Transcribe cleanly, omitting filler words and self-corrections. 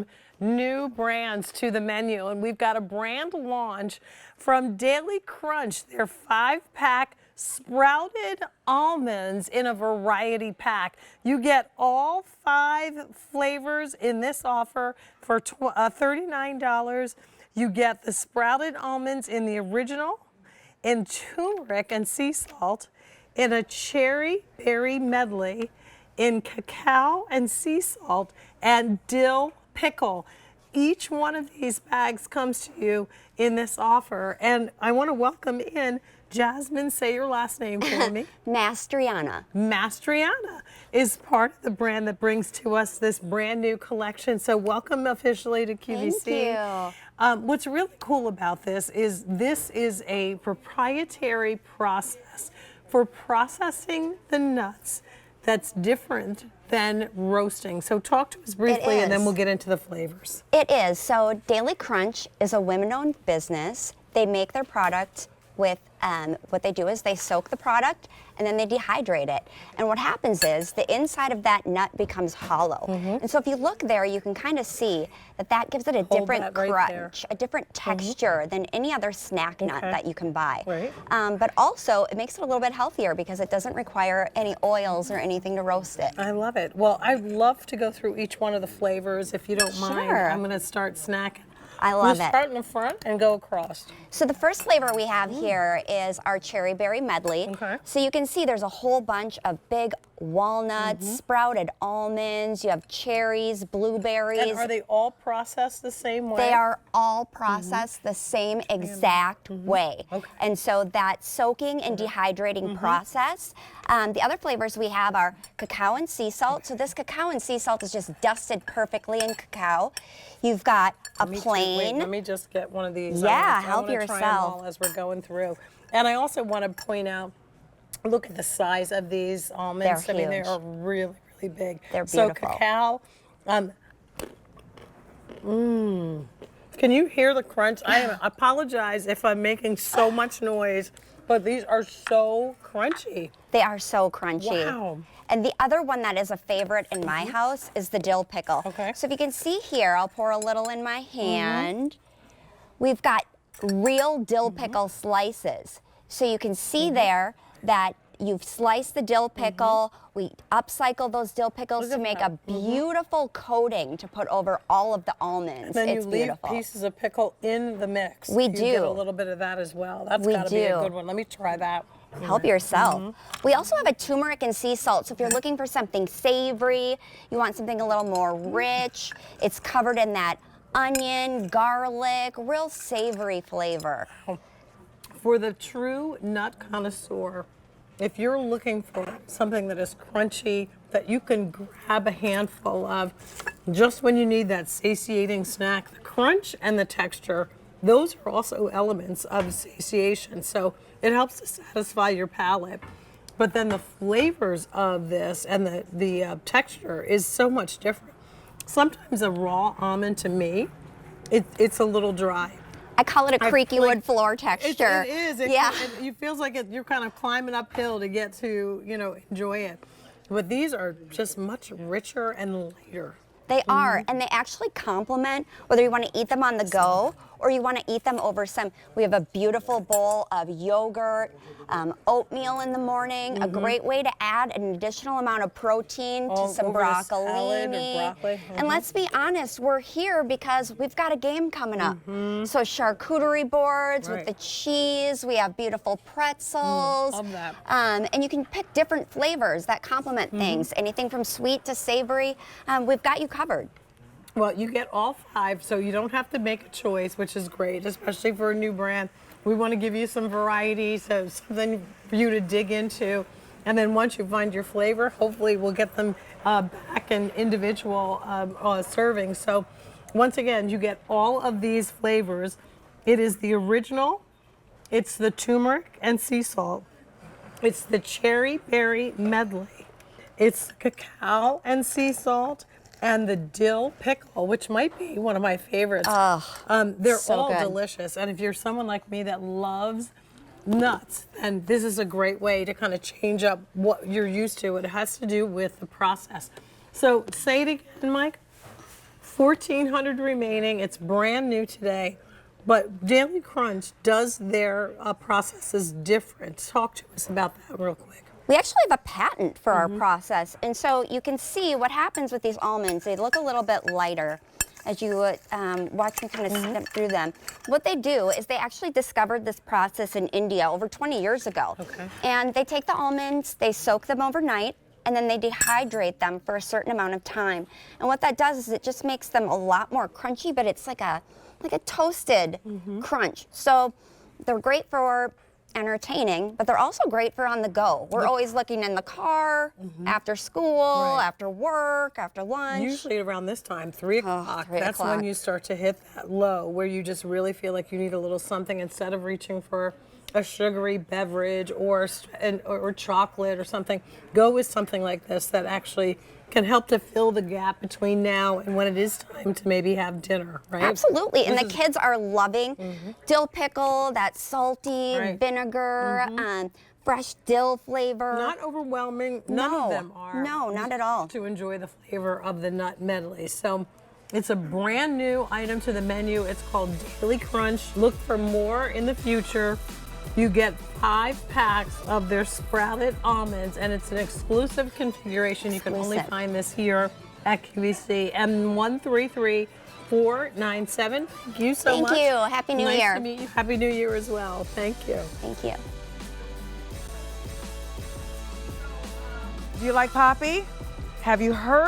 some new brands to the menu, and we've got a brand launch from Daily Crunch, their 5-pack Sprouted Almonds in a variety pack. You get all 5 flavors in this offer for $39. You get the Sprouted Almonds in the original, in turmeric and sea salt, in a Cherry Berry Medley, in cacao and sea salt, and dill pickle. Each one of these bags comes to you in this offer. And I want to welcome in Jasmine. Say your last name for me. Mastriana. Mastriana is part of the brand that brings to us this brand new collection. So welcome officially to QVC. Thank you. What's really cool about this is a proprietary process for processing the nuts that's different than roasting. So talk to us briefly and then we'll get into the flavors. It is. So Daily Crunch is a women-owned business. They make their product with, what they do is they soak the product and then they dehydrate it. And what happens is the inside of that nut becomes hollow. And so if you look there, you can kind of see that that gives it a different crunch, a different texture than any other snack nut that you can buy. But also it makes it a little bit healthier because it doesn't require any oils or anything to roast it. I love it. Well, I'd love to go through each one of the flavors if you don't mind. I'm going to start snacking. I love it. We'll start in the front and go across. So the first flavor we have here is our Cherry Berry Medley. So you can see there's a whole bunch of big walnuts, sprouted almonds, you have cherries, blueberries. And are they all processed the same way? They are all processed the same exact way. And so that soaking and dehydrating process. The other flavors we have are cacao and sea salt. So this cacao and sea salt is just dusted perfectly in cacao. You've got a plain. Wait, let me just get one of these. Yeah, help yourself. Try them all as we're going through. And I also want to point out, look at the size of these almonds. They're I mean, they huge. are really, really big. They're beautiful. So cacao. Can you hear the crunch? I apologize if I'm making so much noise, but these are so crunchy. They are so crunchy. Wow. And the other one that is a favorite in my house is the dill pickle. So if you can see here, I'll pour a little in my hand. We've got real dill pickle slices. So you can see there that you've sliced the dill pickle. We upcycle those dill pickles to make a beautiful coating to put over all of the almonds. And then it's you leave beautiful. pieces of pickle in the mix. We You do. get a little bit of that as well. That's got to be a good one. Let me try that. Help yourself. We also have a turmeric and sea salt. So if you're looking for something savory, you want something a little more rich, it's covered in that onion, garlic, real savory flavor. For the true nut connoisseur, if you're looking for something that is crunchy, that you can grab a handful of just when you need that satiating snack, the crunch and the texture, those are also elements of satiation. So it helps to satisfy your palate. But then the flavors of this and the texture is so much different. Sometimes a raw almond, to me, it's a little dry. I call it a creaky wood floor texture. It is. It feels like you're kind of climbing uphill to get to, enjoy it. But these are just much richer and lighter. They are, and they actually complement whether you want to eat them on the go or you want to eat them over we have a beautiful bowl of yogurt, oatmeal in the morning, a great way to add an additional amount of protein to some broccolini. And let's be honest, we're here because we've got a game coming up. So charcuterie boards with the cheese, we have beautiful pretzels. Love that. And you can pick different flavors that complement things, anything from sweet to savory. We've got you covered. Well, you get all 5, so you don't have to make a choice, which is great, especially for a new brand. We want to give you some variety, so something for you to dig into. And then once you find your flavor, hopefully we'll get them back in individual servings. So once again, you get all of these flavors. It is the original, it's the turmeric and sea salt, it's the Cherry Berry Medley, it's the cacao and sea salt, and the dill pickle, which might be one of my favorites. They're so all good. delicious. And if you're someone like me that loves nuts, then this is a great way to kind of change up what you're used to. It has to do with the process. So say it again, Mike. 1,400 remaining. It's brand new today. But Daily Crunch does their processes different. Talk to us about that real quick. We actually have a patent for our process. And so you can see what happens with these almonds. They look a little bit lighter as you watch me kind of snip through them. What they do is they actually discovered this process in India over 20 years ago. Okay. And they take the almonds, they soak them overnight, and then they dehydrate them for a certain amount of time. And what that does is it just makes them a lot more crunchy, but it's like a toasted crunch. So they're great for entertaining, but they're also great for on the go. We're always looking in the car, after school, after work, after lunch. Usually around this time, 3 o'clock, 3 that's o'clock. when you start to hit that low where you just really feel like you need a little something instead of reaching for a sugary beverage or chocolate or something. Go with something like this that actually can help to fill the gap between now and when it is time to maybe have dinner, right? Absolutely, and the kids are loving dill pickle, that salty vinegar, fresh dill flavor. Not overwhelming. None of them are. No, not at all. To enjoy the flavor of the nut medley. So it's a brand new item to the menu. It's called Daily Crunch. Look for more in the future. You get 5 packs of their sprouted almonds, and it's an exclusive configuration. You can only find this here at QVC. M133497. Thank you so much. Thank you. Happy New Year. Nice to meet you. Happy New Year as well. Thank you. Thank you. Do you like Poppy? Have you heard?